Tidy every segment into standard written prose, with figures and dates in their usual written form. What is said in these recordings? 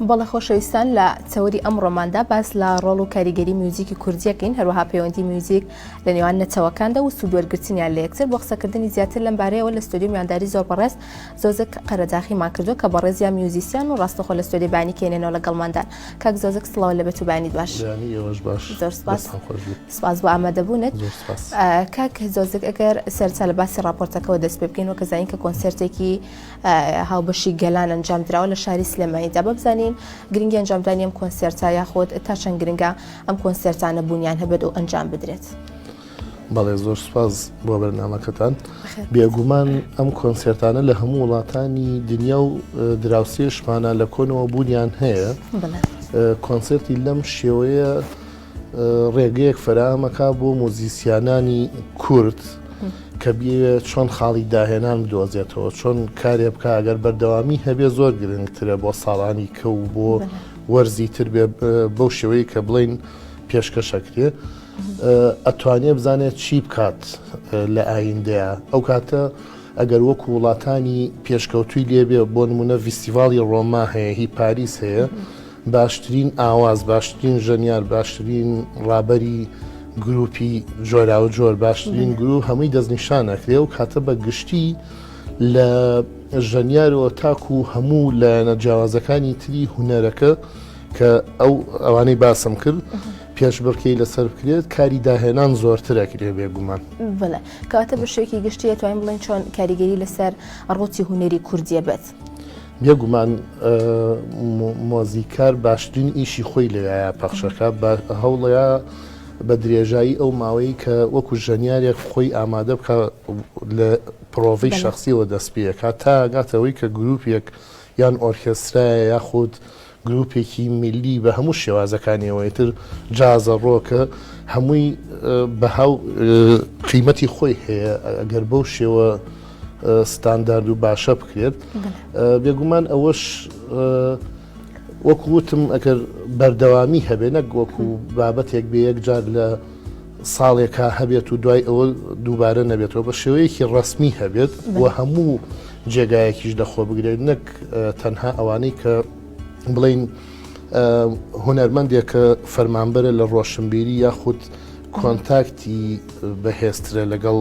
بەڵێ خۆشەویستان لە چەوەری ئەمڕۆماندا باس لە ڕۆڵ و کاریگەری میوزیکی کوردیەکەین، هەروەها پەیوەندی میوزیک لە نێوان نەتەوەکاندا و سوودوەرگرتنیان لە یەکتر. بۆ قسەکردنی زیاتر لەم بارەیەوە لە ستۆدیۆ میوانداری زۆر بەڕێز زۆزک قەرەداخیمان کردو کە بەڕێزیان میوزیسیان و ڕاستەخۆ لە ستۆدیۆ بانی کێنێنەوە لەگەڵماندا. کاک زۆزک سڵاو لەبێت و بانی باش. زۆر سپاس بۆ ئامادەبوونت. کاک زۆزک ئەگەر سەرچا لە باسی راپۆرتەکەەوە دەست پێ بکەین و کە زانین کە کۆنسەرتێکی هاوبەشی گەلان ئەنجام درراوە لە شاری سلێمانیدا، بە بزانین گرنگی ئەنجامدانی ئەم کۆنسەرتە یاخۆت تا چەند گرنگە ئەم کۆنسەرتانە بوونیان هەبێت و ئەنجام بدرێت. بەڵێ زۆر سپاس بۆ بەرنامەکەتان. بێگومان ئەم کۆنسەرتانە لە هەموو وڵاتانی دنیا و دراوسێشمانە لە کۆنەوە بوونیان هەیە. کۆنسەرتی لەم شێوەیە ڕێگەیەک فراهەمەکا بۆ موزیسیانانی کورد کە بێ چۆن خاڵی داهێنان بدۆزێتەوە، چۆن کارێ بکە ئەگەر بەردەوامی هەبێ زۆر گرنگترە بۆ ساڵانی کە و بۆ وەرزی تر بێ بەو شێوەیە کە بڵین پێشکەشەکرێ ئەتوانێ بزانێت چی بکات لە ئایندەیە. ئەو کاتە ئەگەر وەکو وڵاتانی پێشکەوتووی لێبێ بۆ نمونە ڤیستیڤاڵی ڕۆما هەیە، هی پاریس هەیە، باشترین ئاواز، باشترین ژەنیار، باشترین ڕابەری گروپی جۆرا و جۆر، باشترین گروپ هەمووی دەستنیشانەکرێ و کاتە بە گشتی لە ژەنیارەوە تاکو و هەموو لە نەجیاوازەکانی تری هونەرەکە کە ئەوانەی باسم کرد پێش بڕکەی لەسەر بکرێت کاری داهێنان زۆرترەکرێ بێگومان. بڵێ کەواتە بە شوێکی گشتی توانین بڵێن چۆن کاریگەری لەسەر ڕۆتی هونەری کوردیە بێت. بێگومان مۆزیکار باشترین ئیشی خۆی لەوایە پەخشەکە هەوڵەیە بە درێژایی ئەو ماوەی کە وەکو ژەنیارێک خۆی ئامادە بکە لە پرۆڤەی شخصیەوە دەست پێکات تا ئەگاتەوەی کە گروپێک یان ئۆرکێسترایە یاخود گروپێکی میلی بە هەموو شێوازەکانیەوەی تر جازە ڕۆکە هەمووی بە هاو قیمەتی خۆی هەیە ئەگەر بەو شێوە ستاندارد و باشە بکرێت. بێگومان ئەوەش وەکو وتم ئەگەر بەردەوامی هەبێ نەک وەکو بابەتێک بێ یەکجار لە ساڵێکا هەبێت و دوای ئەوە دووبارە نەبێتەوە، بە شێوەیەکی ڕەسمی هەبێت و هەموو جێگایەکیش دەخۆ بگرێت، نەک تەنها ئەوانەی کە بڵین هونەرمەندێک کە فەرمانبەرە لە ڕۆشنبیری یاخود کۆنتاکتی بەهێزترە لەگەڵ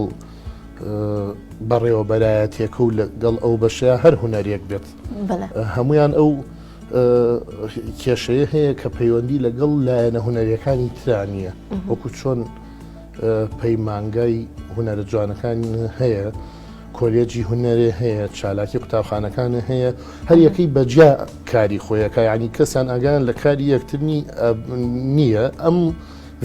بەڕێوەبەرایەتێکە و لەگەڵ ئەو بەشەیە هەر هونەرێک بێت. هەمویان ئەو کێشەیە هەیە کە پەیوەندی لەگەڵ لایەنە هونەریەکانی ترانیە، وەکو چۆن پەیمانگای هونەرە جوانەکان هەیە، کۆلێجی هونەرێ هەیە، چالاکی قوتابخانەکان هەیە، هەر یەکەی بەجیا کاری خۆیەکە، یعنی کەسان ئاگان لە کاری یەکترنی نییە. ئەم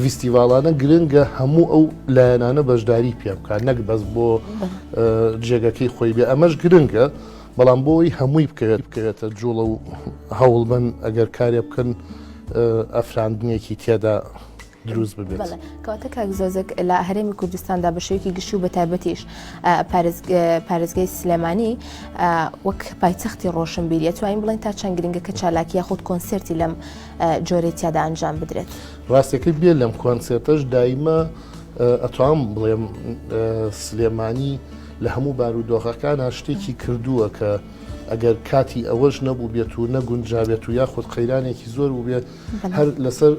ڤیستیڤاڵانە گرنگە هەموو ئەو لایەنانە بەشداری پێ بکات، نەک بەس بۆ جێگەکەی خۆی بێ، ئەمەش گرنگە، بەڵام بۆی هەمووی بکەوێتە جوڵە و هەوڵبن ئەگەر کارێ بکەن ئەفراندنێکی تێدا دروست ببێت. کەواتە کاک زۆزک لە هەرێمی کوردستاندا بە شێوەیەکی گشتی و بەتایبەتیش پارێزگای سلێمانی وەک پایتەختی ڕۆشنبیری توانین بڵێن تا چەند گرنگە کە چالاکی یاخود کۆنسەرتی لەم جۆرەی تیادا ئەنجام بدرێت. ڕاستەکەی بێ لەم کۆنسەرتەش دایمە ئەتوانم بڵێم سلێمانی لە هەموو بارودۆخەکان شتێکی کردووە کە ئەگەر کاتی ئەوەش نەبوو بێت و نەگونجابێت و یاخود قەیرانێکی زۆر بوو بێت هەر لەسەر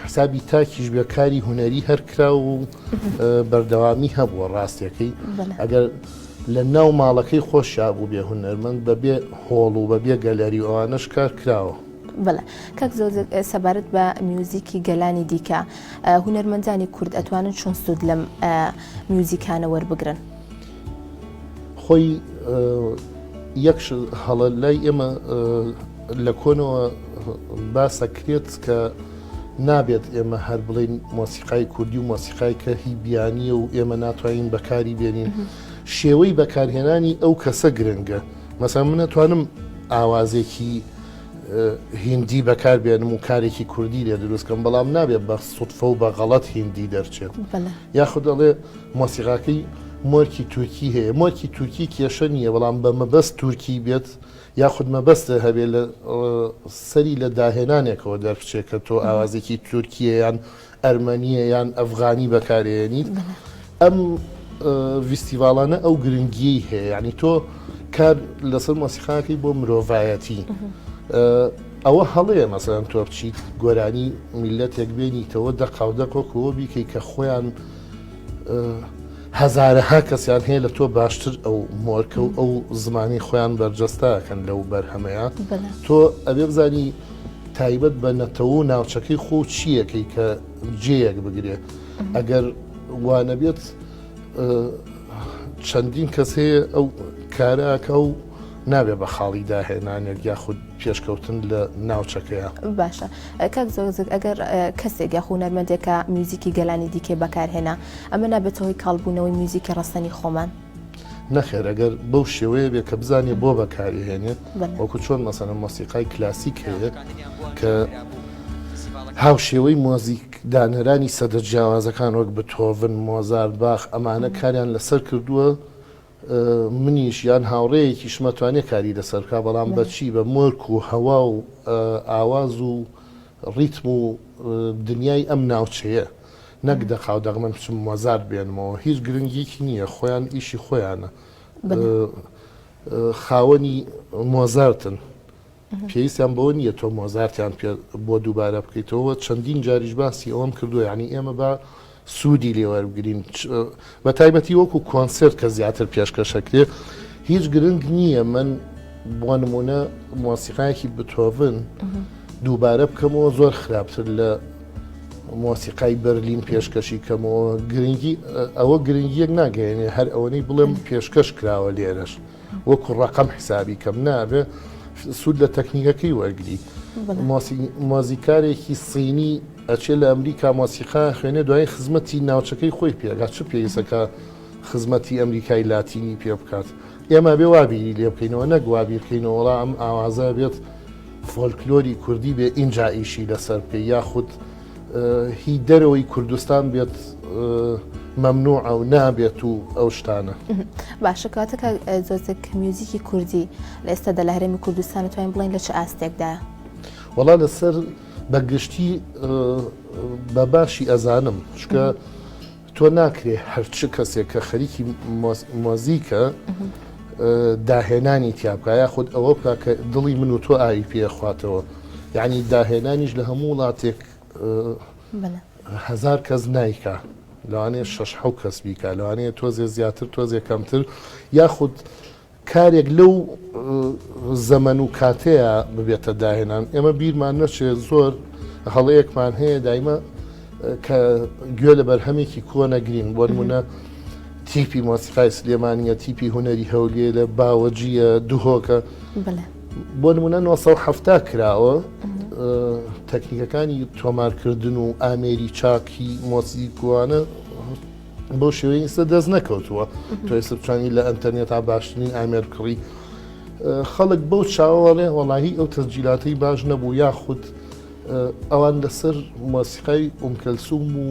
حسابی تاکیش بێ کاری هونەری هەر کرا و بەردەوامی هەبووە. ڕاستیەکەی ئەگەر لە ناو ماڵەکەی خۆشیا بوو بێ هونەرمەند بەبێ هۆڵ و بەبێ گەلەری ئەوانەش کار کراوە. بەڵێ کاک زۆزک سەبارەت بە میوزیکی گەلانی دیکە هونەرمەندانی کورد ئەتوانن چۆن سوود لەم میوزیکانە وەربگرن؟ خۆی یەک هەڵە لای ئێمە لە کۆنەوە باسەکرێت کە نابێت ئێمە هەر بڵین مۆسیقای کوردی و مۆسیقای کە هی بیانیە و ئێمە ناتوانین بەکاری بێنین، شێوەی بەکارهێنانی ئەو کەسە گرنگە. مەسەڵەن من ئەتوانم ئاوازێکی هیندی بەکاربێنم و کارێکی کوردی لێ دروستکەم، بەڵام نابێت بە سوتفە و بە غەڵەت هیندی دەرچێت. یاخود دەڵێ مۆسیقاکەی مۆرکی تورکی هەیە، مۆرکی تورکی کێشە نییە، بەڵام بە مەبەست تورکی بێت یاخود مەبەستە هەبێ لە سەری لە داهێنانێکەوە دەربچێت کە تۆ ئاوازێکی تورکیە یان ئەرمەنیە یان ئەفغانی بەکارێنیت. ئەم ڤیستیڤاڵانە ئەو گرنگی هەیە، یعنی تۆ کار لەسەر مۆسیقاکەی بۆ مرۆڤایەتی ئەوە هەڵەیە مەسەڵەن تۆ بچیت گۆرانی میلەتێک بێنیتەوە دەقاودەقۆکەوە بیکەی کە خۆیان هەزارەها کەسیان هەیە لە تۆ باشتر ئەو مۆرکە و ئەو زمانی خۆیان بەرجەستاکەن لەو بەرهەمەیە تۆ ئەبێ بزانی تایبەت بە نەتەوە و ناوچەکەی خۆ چیەکەی کە جێیەک بگرێ ئەگەر وانەبێت چەندین کەس هەیە ئەو کاراکە و نابێ بە خاڵی داهێنانێک یاخود پێشکەوتن لە ناوچەکەیە. باشە کاک زۆرزگ ئەگەر کەسێک یا هونەرمەندێکە میوزیکی گەلانی دیکێ بەکارهێنا ئەمە نابێتەوەی کاڵبوونەوەی میوزیکی ڕستنی خۆمان نەخێر ئەگەر بەو شێوەیە بێ کە بزانێ بۆ بەکارهێنێت وەکو چۆن مەسەڵەن مۆسیقای کلاسیک هەیە کە هاوشێوەی مۆزیک دانەرانی سەدە جیاوازەکان وەک بتۆڤن مۆزارت باخ ئەمانە کاریان لەسەر کردووە منیش یان هاوڕێیەکی شمەتوانێت کاری لەسەرکا بەڵام بەچی بە مۆرک و هەوا و ئاواز و ڕیتم و دنیای ئەم ناوچەیە نەک دەخاو دەغمەن بچم مۆزارت بێنمەوە هیچ گرنگیکی نییە خۆیان ئیشی خۆیانە خاوەنی مۆزارتن پێویستیان بەوە نییە تۆ مۆزارتیان بۆ دووبارە بکەیتەوە چەندین جاریش باسی ئەوەم کردووە یعنی ئێمە بە سوودی لێوەربگرین بە تایبەتی وەکو کۆنسرت کە زیاتر پێشکەشەکرێ هیچ گرنگ نییە من بۆ نمونە مۆسیقایەکی بتۆڤن دووبارە بکەمەوە زۆر خراپتر لە مۆسیقای بەرلین پێشکەشی کەمەوە گرنگی ئەوە گرنگیەک ناگەێنێ هەر ئەوەی بڵێم پێشکەش کراوە لێرەش وەکو ڕقم حیسابی کەم نابێ سوود لە تەکنیکەکەی وەرگری مۆزیکارێکی سینی ئەچێ لە ئەمریکا مۆسیقا خوێنێ دوای خزمەتی ناوچەکەی خۆی پێگات چ پێویستەکە خزمەتی ئەمریکای لاتینی پێ بکات ئێمە بێ وابیری لێ بکەینەوە نەگوابی بکەینەوە وەڵام ئەم ئاوازە بێت فۆلکلۆری کوردی بێ ئینجا ئیشی لەسەر پێ یاخود هی دەرەوەی کوردستان بێت مەمنوع ئەو نابێت و ئەو شتانە باشە کاتەکە زۆرزێک میوزیکی کوردی لە ئێستادا لە هەرێمی کوردستان توانین بڵین لە چه ئاستێکدایە وەڵا لەسەر بەگشتی بە باشی ئەزانم چکە تۆ ناکرێ هەرچ کەسێک کە خەریکی مۆزیکە داهێنانی تیابکە یاخود ئەوە بکە کە دڵی من و تۆ ئاوی پێخواتەوە یعنی داهێنانیش لە هەموو وڵاتێک هەزار کەس نایکە لەوانەیە 6 کەس بیکە لەوانەیە تۆزێ زیاتر تۆزێ کەمتر یاخود کارێک لەو زەمەن و کاتەیە ببێتە داهێنان ئێمە بیرمان نەچێت زۆر هەڵەیەکمان هەیە دایمە کە گوێ لە بەرهەمێکی کۆ نەگرین بۆ نمونە تیپی مۆسیقای سلێمانیە تیپی هونەری هەولێر لە باوەجیە دوهۆکە بۆ نمونە 1970 کراوە تەکنیکەکانی تۆمارکردن و ئامێری چاکی مۆسیقوانە بۆ شێوەی ئێستا دەست نەکەوتووە تۆ ئێستا بتوانیت لە ئەنتەرنێتا باشترین ئامێر کڕی خەڵک بەو چاوەڵێ وەڵاهی ئەو تەسجیلاتەی باش نەبوو یاخود ئەوان لەسەر مۆسیقای ئومکەلسوم و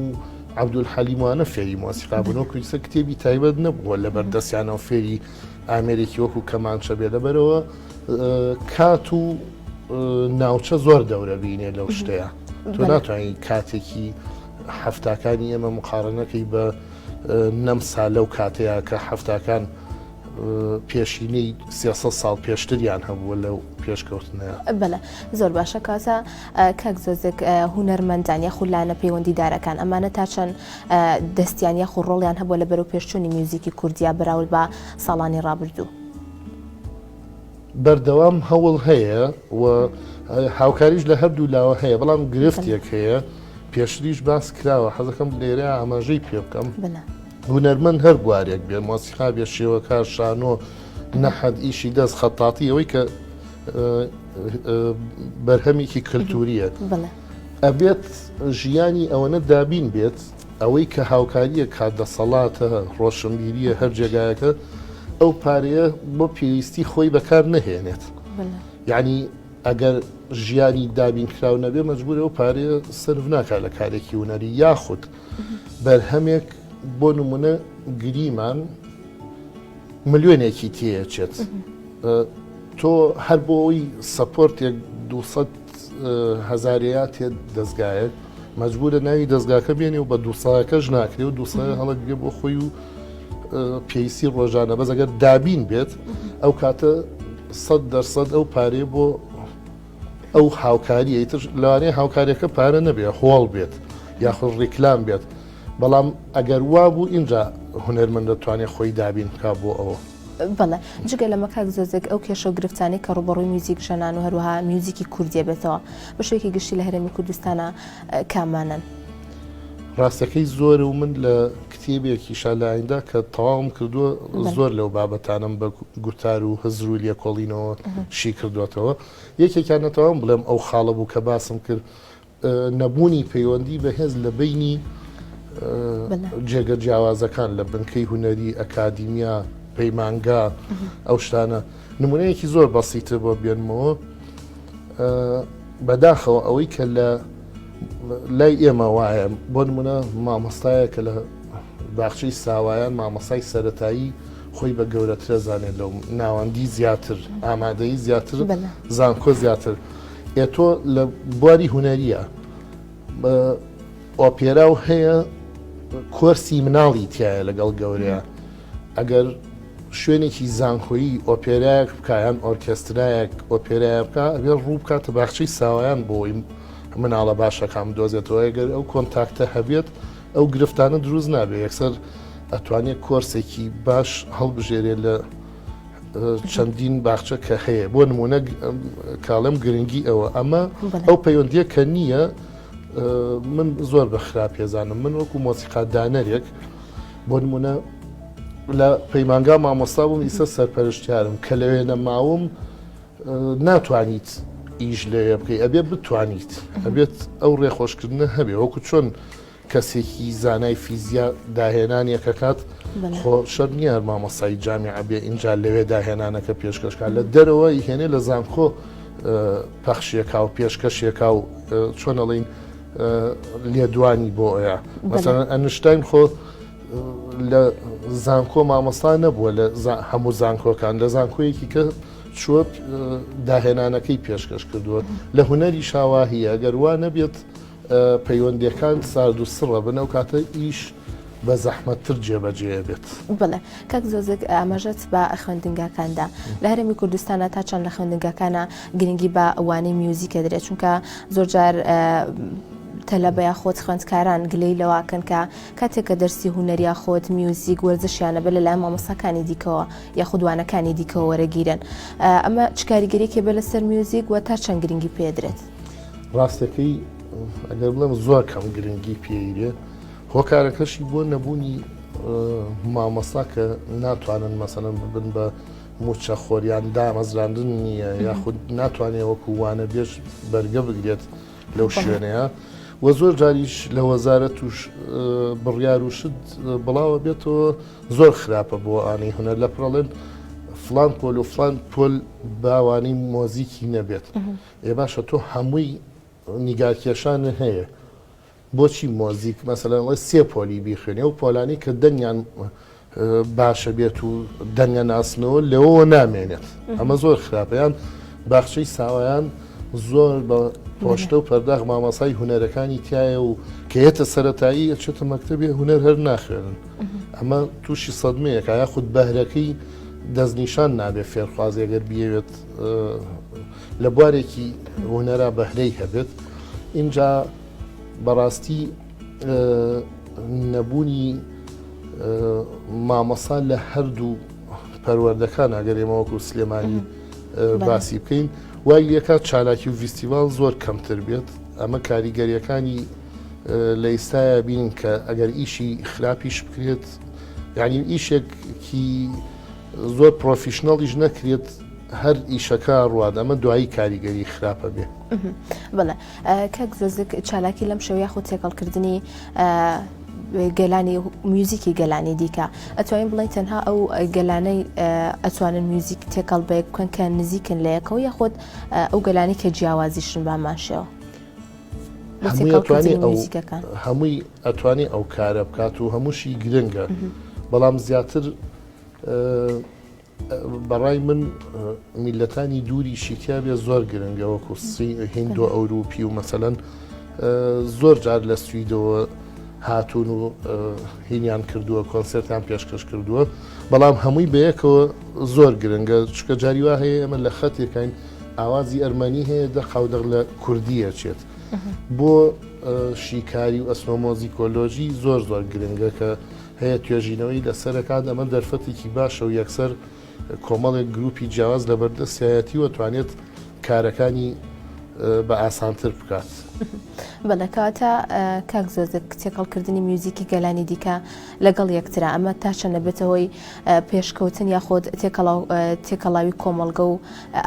عەبدولحەلیموانە فێری مۆسیقا بوون وەکو ئێستا کتێبی تایبەت نەبووە لە بەردەستیانەوە فێری ئامێرێکی وەکو کەمانچە بێ لەبەرەوە کات و ناوچە زۆر دەورە بینێ لەو شتەیە تۆ ناتوانین کاتێکی هەفتاکانی ئێمە مقارنەکەی بە نەم ساڵ لەو کاتەیە کە هەفتاکان پێشینەی 300 ساڵ پێشتریان هەبووە لەو پێشکەوتنەیە. بەڵێ زۆر باشە کاتە کاک زۆرزێک هونەرمەندان یاخود لایەنە پەیوەندیدارەکان ئەمانە تا چەند دەستیان یاخود ڕۆڵیان هەبووە لە بەرەو پێشچوونی میوزیکی کوردیا بەراورد بە ساڵانی ڕابردوو. بەردەوام هەوڵ هەیە و هاوکاریش لە هەردوو لاوە هەیە بەڵام گرفتێک هەیە پێشتریش باس کراوە حەزەکەم لێرە ئاماژەی پێ بکەم هونەرمەند هەر بوارێک بێ مۆسیقا بێ شێوەکار شانۆ نەحەد ئیشی دەست خەتاتی ئەوەی کە بەرهەمێکی کللتوریە ئەبێت ژیانی ئەوەنە دابین بێت ئەوەی کە هاوکاریە کاتدەسەڵاتە ڕۆشنبیریە هەر جێگایەکە ئەو پارەیە بۆ پێویستی خۆی بەکار نەهێنێت یعنی ئەگەر ژیانی دابین کراو نەبێ مەجبورە ئەو پارەیە سرف ناکات لە کارێکی هونەری یاخود بەرهەمێک بۆ نمونە گریمان ملیۆنێکی تێچێت تۆ هەر بۆ ئەوی سەپۆرتێک 200,000 تێ دەستگایەک مەجبورە ناوی دەستگاکە بێنێ و بە 200ەکەش ناکرێ و 200 هەڵک بێ بۆ خۆی و پێویستی ڕۆژانە بەس ئەگەر دابین بێت ئەو کاتە 100% ئەو پارێ بۆ ئەو هاوکاریە تر لەوانەیە هاوکاریەکە پارە نەبێت هۆڵ بێت یاخود ڕیکلام بێت بەڵام ئەگەر وا بوو اینجا هونەرمەند دەتوانێت خۆی دابین بکات بۆ ئەوە بەڵێ جگە لە مەکات زۆزێک ئەو کێشە و گرفتانی کە ڕوبەڕووی میوزیک ژەنان و هەروەها میوزیکی کوردیە بێتەوە بە شوێکی گشتی لە هەرێمی کوردستانە کامانن ڕاستەکەی زۆر و من لە کتێبێکی شالاییندا کە تەواوم کردووە زۆر لەو بابەتانم بە گوتار و هزر و لێکۆڵینەوە شی کردوێتەوە یەکێکیان نەتەوام بڵێم ئەو خاڵە بوو کە باسم کرد نەبوونی پەیوەندی بەهێز لە بینی جێگە جیاوازەکان لە بنکەی هونەری ئەکادیمیا پەیمانگا ئەو شتانە نمونەیەکی زۆر بەسیتە بۆ بێنمەوە بەداخەوە ئەوەی کە لە لای ئێمە وایە بۆ نمونە مامۆستایە کە لە باخچەی ساوایان مامۆستای سەرەتایی خۆی بە گەورەترە زانێت لەو ناوەندی زیاتر ئامادەی زیاتر زانکۆ زیاتر ئێتۆ لە بواری هونەریە ئۆپێرا و هەیە کۆرسی مناڵی تایە لەگەڵ گەورەیە ئەگەر شوێنێکی زانکۆیی ئۆپێرایەک بکایان ئۆرکێسترایەک ئۆپێرایە بکە ئەگەر ڕوو بکاتە باخچەی ساوایان بۆی مناڵە باشەکان دۆزێتەوە ئەگەر ئەو کۆنتاکتە هەبێت ئەو گرفتانە دروست نابێت یەکسەر ئەتوانێت کۆرسێکی باش هەڵبژێرێت لە چەندین باخچە کە هەیە بۆ نمونە کاڵم گرنگی ئەوە ئەمە ئەو پەیوەندیە کە نییە من زۆر بە خراپ پێزانم من وەکو مۆسیقادانەرێک بۆ نمونە لە پەیمانگا مامۆستا بووم ئیسە سەرپەرشتیارم کە لەوێ نەماوم ناتوانیت ئیش لێ بکەی ئەبێ بتوانیت ئەبێت ئەو ڕێخۆشکردنە هەبێ وەکو چۆن کەسێکی زانای فیزیا داهێنانیەکەکات خۆ شەر نییە مامۆستای جامیع بێ اینجا لەوێ داهێنانەکە پێشکەشکات لە دەرەوە هێنێ لە زانکۆ پەخشیەکە و پێشکەشیەکە و چۆن ئەڵین لێدوانی بۆ ئەوە مەسەڵەن ئەنشتاین خۆ لە زانکۆ مامۆستا نەبووە لە هەموو زانکۆکان لە زانکۆیەکی کە چوە داهێنانەکەی پێشکەش کردووە لە هونەری شاواهی ئەگەر وا نەبێت پەیوەندیەکان سارد و سڕە بنەو کاتە ئیش بە زەحمەتتر جێبەجێ بێت بڵێ کەک زۆزێک ئاماژەت بە خوێندنگەکاندا لە هەرێمی کوردستانە تا چەند لە خوێندنگەکانە گرنگی بە ئەوانەی میوزیکە دەرێت چونکە زۆرجار تەلەبەیە خۆت خوێندکاران گلەی لەواکەن کە کاتێککە دەرسی هونەریە خۆت میوزیک وەرزشیانە بە لەلای مامۆستاکانی دیکەوە یا خودوانەکانی دیکەوە وەرەگیرن ئەمە چ کاریگەریەکێ بە لەسەر میوزیک و تا چەند گرنگی پێدرێت ڕاستەکەی ئەگەر بڵێم زۆر کەم گرنگی پێیرێ هۆکارەکەشی بۆ نەبوونی مامۆستا کە ناتوانن مەسەڵەن ببن بە موچە خۆریان دامەزراندن نییە یاخود ناتوانێت وەکووانە بێژ بەرگە بگرێت لەو شوێنەیە وە زۆر جاریش لە وەزارەت توش بڕیار و شت بڵاوە بێتەوە زۆر خراپە بۆ ئانی هونەر لە پڕەڵێن فلان پۆل و فلان پۆل باوانی مۆزیکی نەبێت ئێ باشە تۆ هەمووی نیگارکێشانە هەیە بۆچی مۆزیک مەسەلەن ئەڵێ سێ پۆلی بیخوێنێ و پۆلانی کە دەنگیان باشە بێت و دەنگە ناسنەوە لەوەوە نامێنێت ئەمە زۆر خراپەیان باخچەی ساوایان زۆر بە پۆشتە و پەرداخ مامۆسای هونەرەکانی تایە و کەیەتە سەرەتایی ئەچێتە مەکتەبی هونەر هەر ناخوێنن ئەمە تووشی سەدمەیەکە یاخود بەهرەکەی دەستنیشان نابێت فێرخوازێگەر بیەوێت لە بوارێکی هونەرا بەهرەی هەبێت اینجا بەڕاستی نەبوونی مامۆسا لە هەردوو پەروەردەکان ئەگەر ئێمە وەکو سلێمانی باسی بکەین وای لێکات چالاکی و فیستیڤال زۆر کەمتر بێت ئەمە کاریگەریەکانی لە ئێستاە بینین کە ئەگەر ئیشی خراپیش بکرێت یعنی ئیشێکی زۆر پرۆفیشنەڵیش نەکرێت هەر ئیشەکە ڕواد ئەمە دوایی کاریگەری خراپە بێ بڵێ کەک زۆزێک چالاکی لەم شێوەیە خۆ تێکەڵکردنی گەلانی میوزیکی گەلانی دیکە ئەتوانین بڵین تەنها ئەو گەلانەی ئەتوانن میوزیک تێکەڵ بێ بکەن کە نزیکن لە یەکەوە یاخۆت ئەو گەلانی کە جیاوازیشن باماشەوە هەمووی ئەتوانی ئەو کارە بکات و هەمووشی گرنگە بەڵام زیاتر بەڕای من میلەتانی دووری شیتیا بێ زۆر گرنگە وەکو هیند و ئەوروپی و مەسەلەن زۆر جار لە سویدەوە هاتوون و هینیان کردووە کۆنسرتیان پێشکەش کردووە بەڵام هەمووی بەیەکەوە زۆر گرنگە چکە جاری وا هەیە ئەمە لە خەتێکین ئاوازی ئەرمەنی هەیە قەودەق لە کوردیە چێت بۆ شیکاری و ئەسنۆمۆزیکۆلۆژی زۆر گرنگە کە هەیە توێژینەوەی لەسەرەکان ئەمە دەرفەتێکی باشە و یەکسەر کۆمەڵێک گروپی جیاواز لە بەردەستایەتی وەتوانێت کارەکانی بە ئاسانتر بکات. بەڵێ کاتە کاک زۆزک تێکەڵکردنی میوزیکی گەلانی دیکە لەگەڵ یەکترا ئەمە تا چەندە بێتەوەی پێشکەوتن یاخۆت تێکەڵاوی کۆمەڵگە و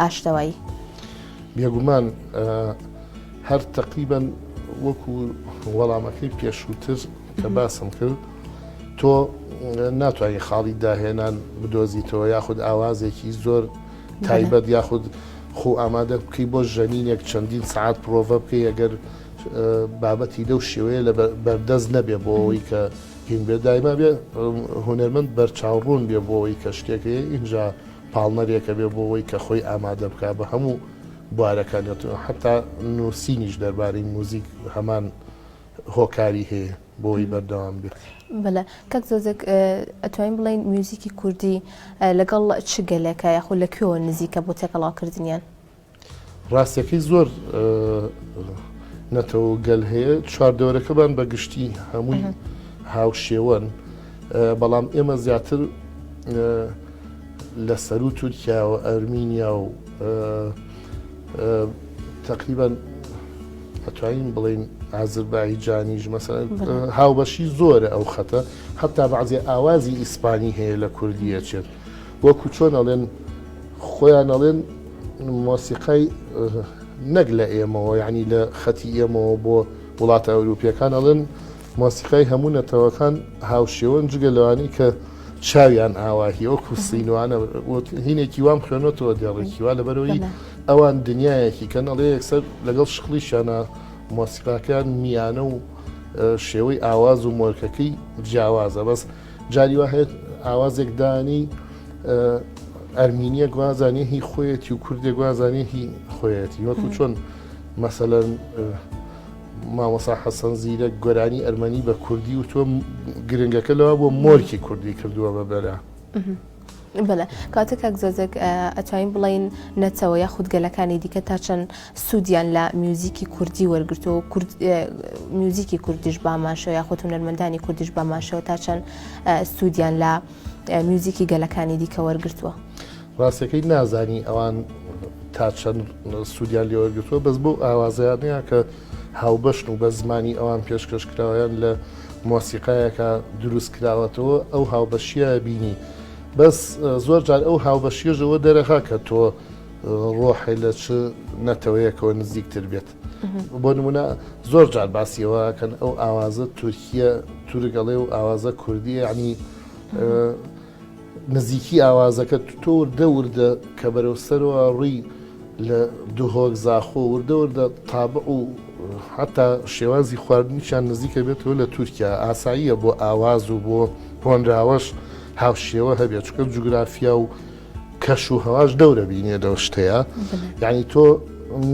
ئاشتەوایی؟ بێگومان هەر تەقریبەن وەکو وەڵامەکەی پێشووتر کە باسم کرد تۆ ناتوانانی خاڵی داهێنان بدۆزیتەوە یاخود ئاوازێکی زۆر تایبەت یاخود خۆ ئامادە بکەی بۆ ژەنینێک چەندین سعات پرۆڤە بکەی ئەگەر بابەتی لەو شێوەیە لە بەردەست نەبێ بۆ ئەوەی کە هین بێ دایما بێ هونەرمەند بەرچاوڕوون بێ بۆ ئەوەی کە شتێکەیە اینجا پاڵنەرێکە بێ بۆ ئەوەی کە خۆی ئامادە بکە بە هەموو بوارەکانێتەوە حتا نووسینیش دەربارەی موزیک هەمان هۆکاری هەیە بۆی بەردەوام بێت. بەڵێ کاک زۆزێک ئەتوانین بڵین میوزیکی کوردی لەگەڵ چ گەلێکە یاخۆ لەکوێوە نزیکە بۆ تێکەڵاوکردنیان؟ ڕاستیەکەی زۆر نەتەوە گەل هەیە چواردەوەرەکەمان بەگشتی هەمووی هاوشێوەن بەڵام ئێمە زیاتر لە سەر و تورکیا و ئەرمینیا و تقریبان ئەتوانین بڵین ئازربایجانیش مەسەڵەن هاوبەشی زۆرە ئەو خەتە حتا بەعزێ ئاوازی ئیسپانی هەیە لە کوردیە چێت وەکو چۆن ئەڵێن خۆیان ئەڵێن مۆسیقای نەک لە ئێمەوە یعنی لە خەتی ئێمەوە بۆ وڵاتە ئەوروپیەکان ئەڵێن مۆسیقای هەموو نەتەوەکان هاوشێوەن جگە لەوانی کە چاویان ئاواهی وەکو سینوانە هینێکی وام خوێنەوە دێڕێکی وا لەبەرەوەی ئەوان دنیایەکی کەن ئەڵێ یەکسەر لەگەڵ شقلیشانە مۆسیقاکان میانە و شێوەی ئاواز و مۆرکەکەی جیاوازە بەس جاری وا هەیە ئاوازێکدانی ئەرمینیە گوازانێ هی خۆیەتی و کوردێک گوازانێ هی خۆیەتی وەکو چۆن مەسەلەن مامۆسا حەسەن زیرەک گۆرانی ئەرمەنی بە کوردی و تۆ گرنگەکە لەوە بۆ مۆرکی کوردی کردووە بەبەرە. بەڵێ کاتێک کاک زۆزێک ئەتوانین بڵین نەتەوە یاخود گەلەکانی دیکە تا چەند سوودیان لە میوزیکی کوردی وەرگرتەوە میوزیکی کوردیش باماشەوە یاخود هونەرمەندانی کوردیش باماشەوە تا چەند سوودیان لە میوزیکی گەلەکانی دیکە وەرگرتووە؟ ڕاستەکەی نازانی ئەوان تا چەند سوودیان لێ وەرگرتووە بەس بۆ ئاوازەیانەیە کە هاوبەشن و بە زمانی ئەوان پێشکەشکراویان لە مۆسیقایەکە دروست کراوەتەوە ئەو هاوبەشیە بینی بەس زۆر جار ئەو هاوبەشیەژەوە دەرەخا کە تۆ ڕۆحی لە چ نەتەوەیەکەوە نزیکتر بێت بۆ نمونە زۆر جار باسیەوەکەن ئەو ئاوازە تورکیە تورگەڵێ و ئاوازە کوردی ینی نزیکی ئاوازەکە تۆ وردە کە بەرەوسەرەوە ڕووی لە دوهۆک زاخۆ وردە تابع و حتا شێوازی خواردنیشان نزیکە بێتەوە لە تورکیا ئاساییە بۆ ئاواز و بۆ پۆنراوەش هاوشێوە هەبێت چکە جوگرافیا و کەش و هەواش دەورە بینێ لەو شتەیە یعنی تۆ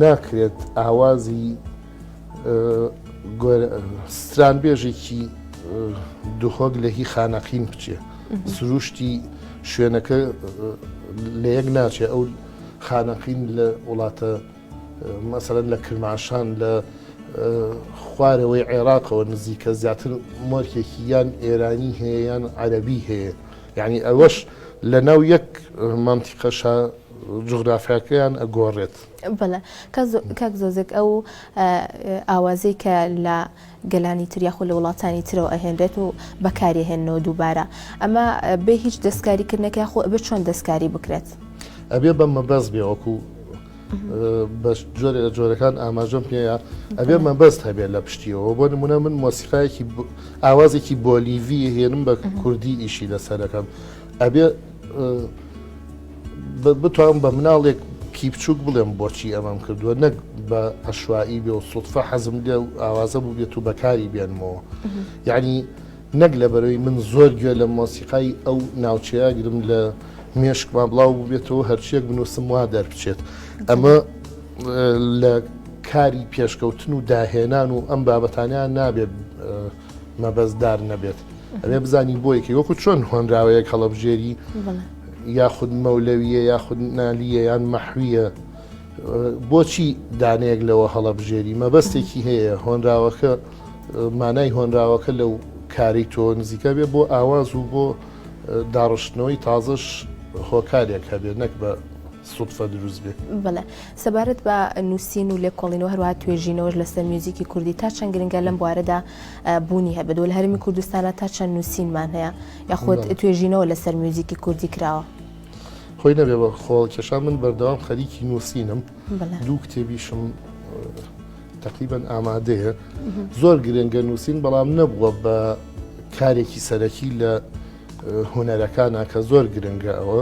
ناکرێت ئاوازی سترانبێژێکی دوهۆک لە هی خانەقین بچێ سروشتی شوێنەکە لە یەک ناچێ ئەو خانەقین لە وڵاتە مەسەلەن لە کرماشان لە خوارەوەی عێراقەوە نزیکە زیاتر مۆرکێکی یان ئێرانی هەیە یان عەرەبی هەیە یعنی ئەوەش لە ناو یەک مانتیقەشە جغرافیاکەیان ئەگۆڕێت. بەڵێ کاک زۆزێک ئەو ئاوازەی کە لە گەلانی تر یاخۆ لە وڵاتانی ترەوە ئەهێنرێت و بەکاری هێنەوە دووبارە ئەمە بێ هیچ دەستکاریکردنەکە یاخۆ ئەبێت چۆن دەستکاری بکرێت؟ ئەبێ بەمەبەست بێ وەکو بە جۆرە لە جۆرەکان ئاماژەم پێەیە ئەبێ مەبەست هەبێت لە پشتیەوە بۆ نمونە من مۆسیقایەکی ئاوازێکی بۆلیڤی هێنم بە کوردی ئیشی لەسەرەکەم ئەبێ بتوانم بە مناڵێک پیبچووک بڵێم بۆچی ئەمەم کردووە نەک بە عەشوایی بێ و سوتفە حەزم لێ و ئاوازە بوو بێت و بەکاری بێنمەوە یعنی نەک لەبەرەوەی من زۆر گوێ لە مۆسیقای ئەو ناوچەیە گرم لە مێشکمان بڵاو بێتەوە هەرچیەک بنووسم وا دەربچێت ئەمە لە کاری پێشکەوتن و داهێنان و ئەم بابەتانیان نابێت مەبەستدار نەبێت ئەبێ بزانی بۆیەکی وەکو چۆن هۆنراوەیەک هەڵەبژێری یاخود مەولەویە یاخود نالیە یان مەحویە بۆچی دانەیەک لەوە هەڵەبژێری مەبەستێکی هەیە هۆنراوەکە مانای هۆنراوەکە لەو کاری تۆ نزیکە بێ بۆ ئاواز و بۆ داڕشتنەوەی تازەش هۆکارێک هەبێت نەک بە سوودفە دروست بێ. بەڵێ سەبارەت بە نووسین و لێکۆڵینەوە هەروەها توێژینەوەش لەسەر میوزیکی کوردی تا چەند گرنگە لەم بوارەدا بوونی هەبێت لە هەرمی کوردستانە تا چەند نووسینمان هەیە یاخود توێژینەوە لەسەر میوزیکی کوردی کراوە. خۆی نەبێ بە خۆڵکێشان من بەردەوام خەریکی نووسینم دوو کتێبیشم تقریبا ئامادەیە زۆر گرنگە نووسین بەڵام نەبووە بە کارێکی سەرەکی لە هونەرەکانە کە زۆر گرنگە ئەوە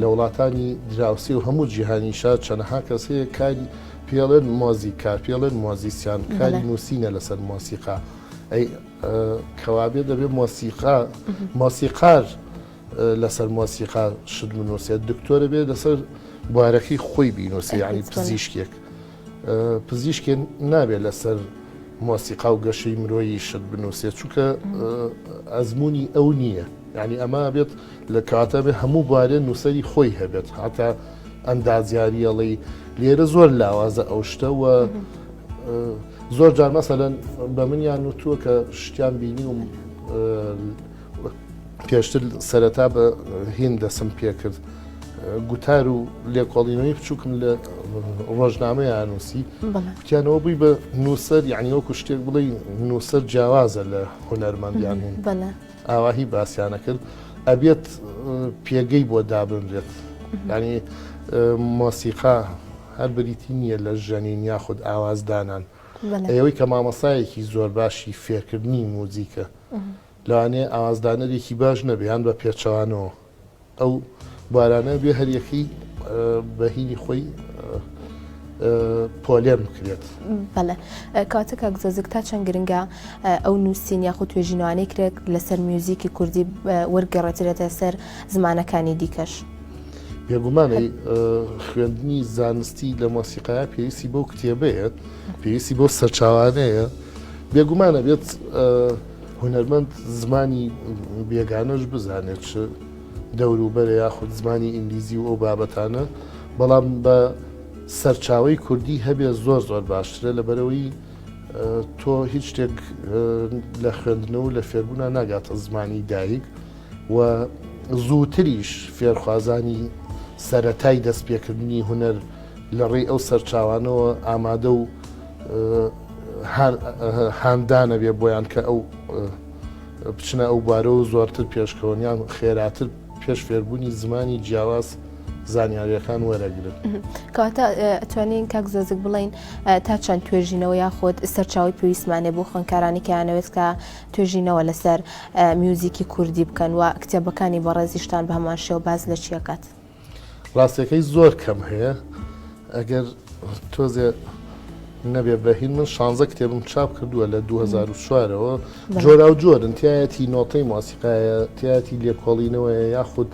لە وڵاتانی دراوسی و هەموو جیهانیشا چەندەها کەس هەیە کاری پێڵێن مۆزیکار پێڵێن مۆزیسیان کاری نووسینە لەسەر مۆسیقا ئەی کەوابێ دەبێت مۆسیقار لەسەر مۆسیقا شت بنووسێت دکتۆرە بێت لەسەر بوارەکەی خۆی بینووسێ یعنی پزیشکێک پزیشکێن نابێت لەسەر مۆسیقا و گەشەی مرۆیی شت بنووسێت چونکە ئەزمموی ئەو نییە یعنی ئەمە بێت لە کاتە بێ هەموو بوارێ نووسری خۆی هەبێت هاتە ئەندازیاریەڵی لێرە زۆر لاوازە ئەو شتەوە زۆر جار مەسەلەن بە منیان وتووە کە شتیان بینی و پێشتر سەرەتا بە هین دەسم پێ کرد گوتار و لێکۆڵینەوەی بچووکم لە ڕۆژنامەیە نووسی وتیانەوە بووی بە نووسەر یعنی وەکو شتێک بڵێ نووسەر جیاوازە لە هونەرمەندیان هین ئاواهی باسییانە کرد ئەبێت پێگەی بۆ دابنرێت ینی مۆسیقا هەر بریتی نییە لە ژەنین یاخود ئاوازدانان ئەوەی کە مامەسایەکی زۆر باشی فێرکردنی موزیکە لەوانەیە ئاوازدانەرێکی باش نەبیان بە پێچەوانەوە ئەو بارانە بێ هەریەکەی بەهینی خۆی پۆلێر بکرێت. بەڵێ کاتێکە گزۆزک تا چەند گرنگە ئەو نووسین یاخود توێژینەوەی کرێت لەسەر میوزیکی کوردی وەرگەڕێترێتە سەر زمانەکانی دیکەش. بێگومانەی خوێندنی زانستی لە مۆسیقایا پێویستی بۆ کتێبەیە پێویستی بۆ سەرچاوانەیە بێگومانە بێت هونەرمەند زمانی بێگانەش بزانێت چ دەوروبەرە یاخود زمانی ئینگلیزی و ئەو بابەتانە بەڵام بە سەرچاوی کوردی هەبێ زۆر زۆر باشترە لەبەرەوەی تۆ هیچ شتێک لە خوێندنەوە لە فێربوونا ناگاتە زمانی دایک و زووتریش فێرخوازانی سەرەتای دەستپێکردنی هونەر لە ڕێی ئەو سەرچاوانەوە ئامادە و هاندانە بێ بۆیان کە ئەو بچنە ئەو بارە و زۆرتر پێشکەوەنیان خێراتر پێش فێربوونی زمانی جیاواز زانیاریەکان وەرەگرن. کەواتە ئەتوانین کاک زۆزک بڵین تا چەند توێژینەوە یاخۆت سەرچاوی پێویستمانێ بۆ خوێندکارانی کە یانەوێت کە توێژینەوە لەسەر میوزیکی کوردی بکەن و کتێبەکانی بەڕێزیشتان بە هەمان شێوە باز لە چیەکات؟ ڕاستیەکەی زۆر کەم هەیە ئەگەر تۆزێ نەبێ بەهین من 16 کتێبم چاپ کردووە لە 2004ەوە جۆرا و جۆرن تایەتی نۆتەی مۆسیقایە تایەتی لێکۆڵینەوەیە یاخود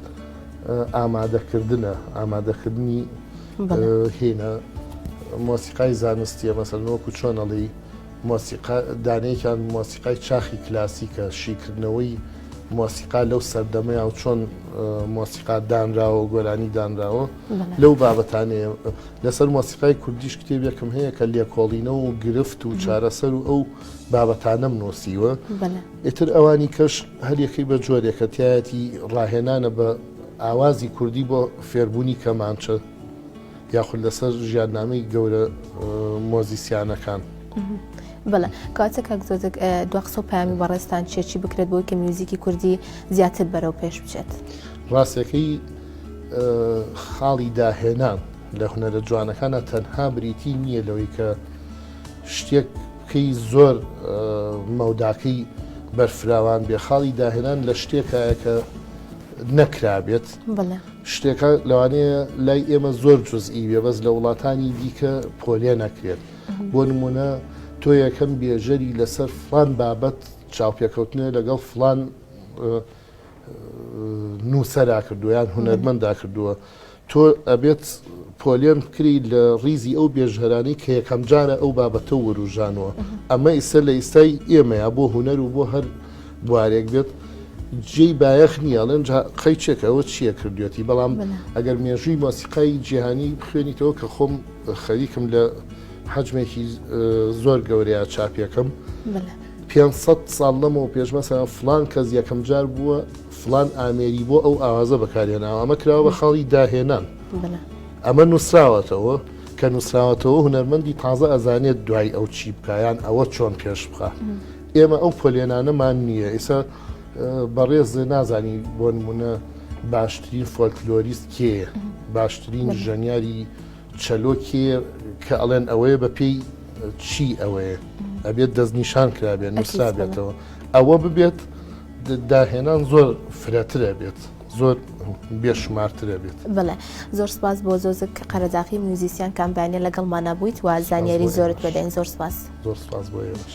ئامادەکردنە ئامادەکردنی هێنە مۆسیقای زانستیە مەسەلەوەکو چۆنەڵی دانەیەکیان مۆسیقای چاخی کلاسیکە شیکردنەوەی مۆسیقا لەو سەردەمەیە و چۆن مۆسیقا دانراوە و گۆرانی دانراوە لەو بابەتانەیە لەسەر مۆسیقای کوردیش کتێبێکم هەیە کە لێکۆڵینەوە و گرفت و چارەسەر و ئەو بابەتانەم نووسیوە ئیتر ئەوانی کەش هەریەکەی بە جۆرێکە تایەتی ڕاهێنانە بە ئاوازی کوردی بۆ فێربوونی کەمانچە یاخود لەسەر ژیاننامەی گەورە مۆزیسیانەکان. بەڵێ کاتێک زۆزێک دوقسە و پامی بەڕێستان چێکی بکرێت بۆی کە میوزیکی کوردی زیاتر بەرەو پێش بچێت. ڕاستیەکەی خاڵی داهێنان لە هونەرە جوانەکانە تەنها بریتی نییە لەوەی کە شتێککەی زۆر مەوداکەی بەرفراوان بێ خاڵی داهێنان لە شتێکایە کە نەکرابێت شتێکە لەوانەیە لای ئێمە زۆر جزئی بێ بەس لە وڵاتانی دیکە پۆلێ نەکرێت بۆ نمونە تۆ یەکەم بێژەری لەسەر فلان بابەت چاوپێکەوتنێ لەگەڵ فلان نووسەرا کردووە یان هونەرمەندا کردووە تۆ ئەبێت پۆلێن بکری لە ڕیزی ئەو بێژهرانی کە یەکەم جارە ئەو بابەتە وروژانەوە ئەمە ئیسە لە ئیستای ئێمەیە بۆ هوەر و بۆ هەر بوارێک بێت جێی بایەخ نییەڵێن قەی چێکەوە چییە کردوێتی بەڵام ئەگەر مێژووی مۆسیقای جیهانی بخوێنیتەوە کە خۆم خەریکم لە حەجمێکی زۆر گەورەیە چاپیەکەم 500 ساڵ لەمەوە پێشمەسە فلان کەس یەکەم جار بووە فلان ئامێری بۆ ئەو ئاوازە بەکارێناوە ئەمە کراوە بە خاڵی داهێنان ئەمە نووسراوەتەوە کە نووسراوەتەوە هونەرمەندی تازە ئەزانێت دوای ئەو چی بکایان ئەوە چۆن پێش بخە ئێمە ئەو پۆلێنانەمان نییە ئێستا بەڕێز نازانی بۆ نمونە باشترین فۆلکلۆریست کێیە باشترین ژەنیاری چەلۆ کێ کە ئەڵێن ئەوەیە بە پێی چی ئەوەیە ئەبێت دەستنیشان کرابێت نووسرا بێتەوە ئەوە ببێت داهێنان زۆر فرەترە بێت زۆر بێشمارترە بێت بڵێ زۆر سپاس بۆ زۆزک قەرەزاقی موزیسیان کامبانیە لەگەڵمانە بوویت و زانیاری زۆرت بەدەین زۆر سپاس زۆر سپاس بۆ ئێوەش